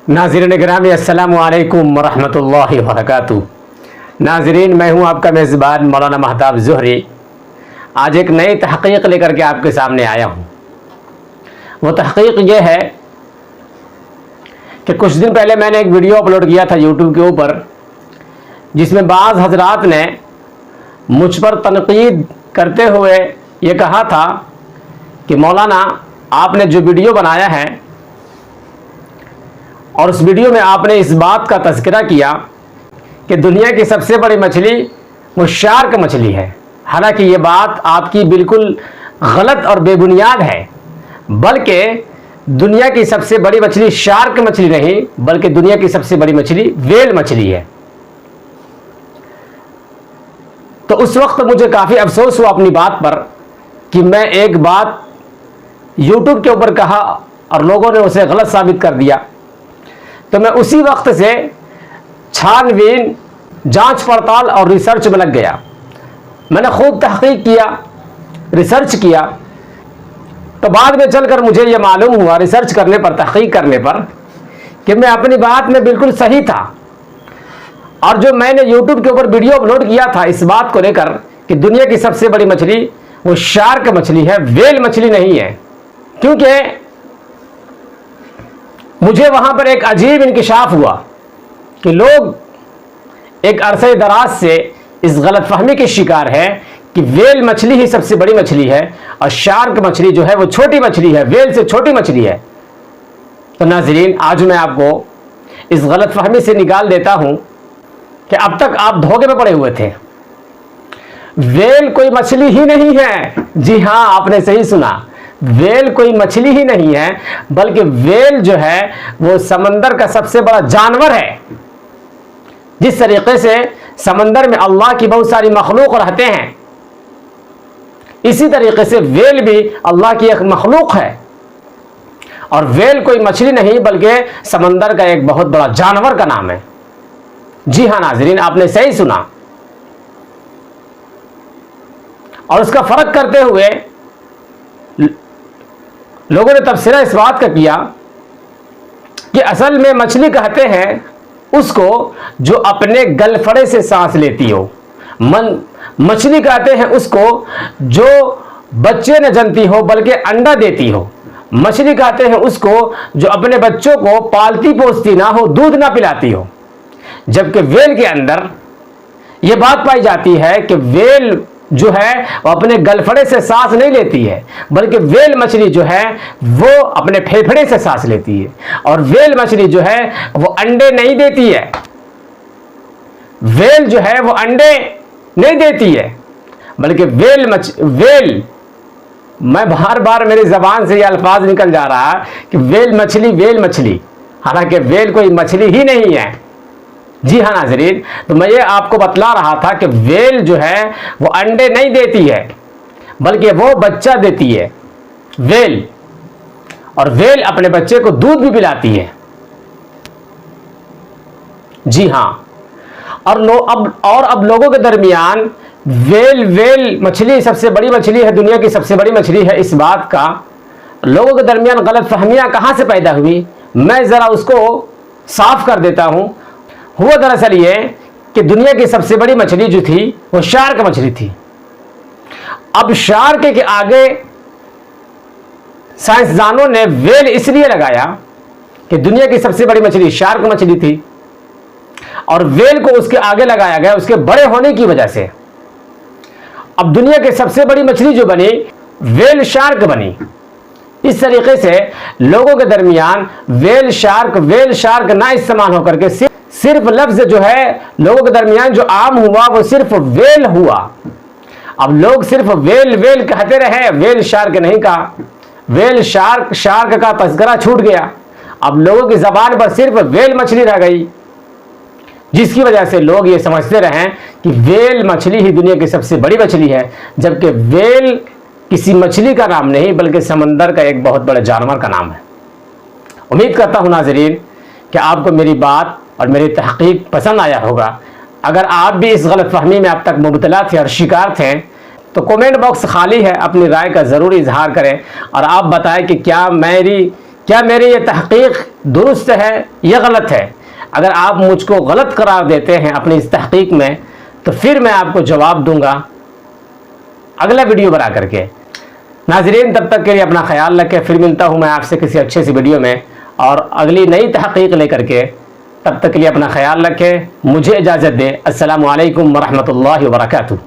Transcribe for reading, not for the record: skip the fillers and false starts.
नाज़रीन गिरामी अस्सलामु अलैकुम वरहमतुल्लाहि वबरकातुहू। नाज़रीन, मैं हूं आपका मेज़बान मौलाना महताब ज़ोहरी। आज एक नई तहक़ीक़ लेकर के आपके सामने आया हूं। वो तहक़ीक़ ये है कि कुछ दिन पहले मैंने एक वीडियो अपलोड किया था यूट्यूब के ऊपर, जिसमें बाज़ हज़रात ने मुझ पर तनक़ीद करते हुए ये कहा था कि मौलाना, आपने जो वीडियो बनाया है और उस वीडियो में आपने इस बात का तज़किरा किया कि दुनिया की सबसे बड़ी मछली वो शार्क मछली है। हालांकि ये बात आपकी बिल्कुल गलत और बेबुनियाद है, बल्कि दुनिया की सबसे बड़ी मछली शार्क मछली नहीं, बल्कि दुनिया की सबसे बड़ी मछली व्हेल मछली है। तो उस वक्त मुझे काफ़ी अफसोस हुआ अपनी बात पर कि मैं एक बात यूट्यूब के ऊपर कहा और लोगों ने उसे गलत साबित कर दिया। तो मैं उसी वक्त से छानबीन, जांच पड़ताल और रिसर्च में लग गया। मैंने खूब तहक़ीक़ किया, रिसर्च किया। तो बाद में चलकर मुझे यह मालूम हुआ, रिसर्च करने पर, तहक़ीक़ करने पर, कि मैं अपनी बात में बिल्कुल सही था। और जो मैंने यूट्यूब के ऊपर वीडियो अपलोड किया था इस बात को लेकर कि दुनिया की सबसे बड़ी मछली वो शार्क मछली है, व्हेल मछली नहीं है। क्योंकि मुझे वहां पर एक अजीब इंकिशाफ हुआ कि लोग एक अरसे दराज से इस गलतफहमी के शिकार है कि व्हेल मछली ही सबसे बड़ी मछली है और शार्क मछली जो है वो छोटी मछली है, व्हेल से छोटी मछली है। तो नाज़रीन, आज मैं आपको इस गलतफहमी से निकाल देता हूं कि अब तक आप धोखे में पड़े हुए थे। व्हेल कोई मछली ही नहीं है। जी हां, आपने सही सुना, व्हेल कोई मछली ही नहीं है, बल्कि व्हेल जो है वो समंदर का सबसे बड़ा जानवर है। जिस तरीके से समंदर में अल्लाह की बहुत सारी मखलूक रहते हैं, इसी तरीके से व्हेल भी अल्लाह की एक मखलूक है। और व्हेल कोई मछली नहीं, बल्कि समंदर का एक बहुत बड़ा जानवर का नाम है। जी हां नाज़रीन, आपने सही सुना। और उसका फर्क करते हुए लोगों ने तफसीरा इस बात का किया कि असल में मछली कहते हैं उसको जो अपने गलफड़े से सांस लेती हो। मछली कहते हैं उसको जो बच्चे न जनती हो बल्कि अंडा देती हो। मछली कहते हैं उसको जो अपने बच्चों को पालती पोसती ना हो, दूध ना पिलाती हो। जबकि व्हेल के अंदर यह बात पाई जाती है कि व्हेल जो है वो अपने गलफड़े से सांस नहीं लेती है, बल्कि व्हेल मछली जो है वो अपने फेफड़े से सांस लेती है। और व्हेल मछली जो है वो अंडे नहीं देती है। व्हेल जो है वो अंडे नहीं देती है, बल्कि व्हेल, मैं बार बार मेरी जबान से ये अल्फाज निकल जा रहा है कि व्हेल मछली, हालांकि व्हेल कोई मछली ही नहीं है। जी हाँ नाज़रीन, तो मैं ये आपको बतला रहा था कि व्हेल जो है वो अंडे नहीं देती है, बल्कि वो बच्चा देती है, व्हेल। और व्हेल अपने बच्चे को दूध भी पिलाती है। जी हाँ। अब लोगों के दरमियान व्हेल मछली सबसे बड़ी मछली है, दुनिया की सबसे बड़ी मछली है, इस बात का लोगों के दरमियान गलत फहमियां कहां से पैदा हुई, मैं जरा उसको साफ कर देता हूं। हुआ दरअसल ये कि दुनिया की सबसे बड़ी मछली जो थी वो शार्क मछली थी। अब शार्क के आगे साइंसदानों ने व्हेल इसलिए लगाया कि दुनिया की सबसे बड़ी मछली शार्क मछली थी, और व्हेल को उसके आगे लगाया गया उसके बड़े होने की वजह से। अब दुनिया की सबसे बड़ी मछली जो बनी व्हेल शार्क बनी। इस तरीके से लोगों के दरमियान व्हेल शार्क ना इस्तेमाल होकर के सिर्फ लफ्ज जो है लोगों के दरमियान जो आम हुआ वो सिर्फ व्हेल हुआ। अब लोग सिर्फ व्हेल कहते रहे, व्हेल शार्क नहीं कहा। व्हेल शार्क का तज़किरा छूट गया। अब लोगों की जबान पर सिर्फ व्हेल मछली रह गई, जिसकी वजह से लोग ये समझते रहे कि व्हेल मछली ही दुनिया की सबसे बड़ी मछली है, जबकि व्हेल किसी मछली का नाम नहीं, बल्कि समंदर का एक बहुत बड़े जानवर का नाम है। उम्मीद करता हूं नाज़रीन कि आपको मेरी बात और मेरी तहक़ीक़ पसंद आया होगा। अगर आप भी इस गलतफहमी में अब तक मुबतला थे और शिकार थे, तो कमेंट बॉक्स खाली है, अपनी राय का ज़रूर इजहार करें और आप बताएं कि क्या मेरी क्या मेरी ये तहकीक दुरुस्त है या गलत है? अगर आप मुझको गलत करार देते हैं अपनी इस तहकीक में, तो फिर मैं आपको जवाब दूंगा अगला वीडियो बना करके। नाज़रीन, तब तक के लिए अपना ख्याल रखें। फिर मिलता हूं मैं आपसे किसी अच्छे सी वीडियो में और अगली नई तहकीक लेकर के। तब तक के लिए अपना ख्याल रखें, मुझे इजाज़त दें। अस्सलामु अलैकुम वरहमतुल्लाहि वबरकातुहू।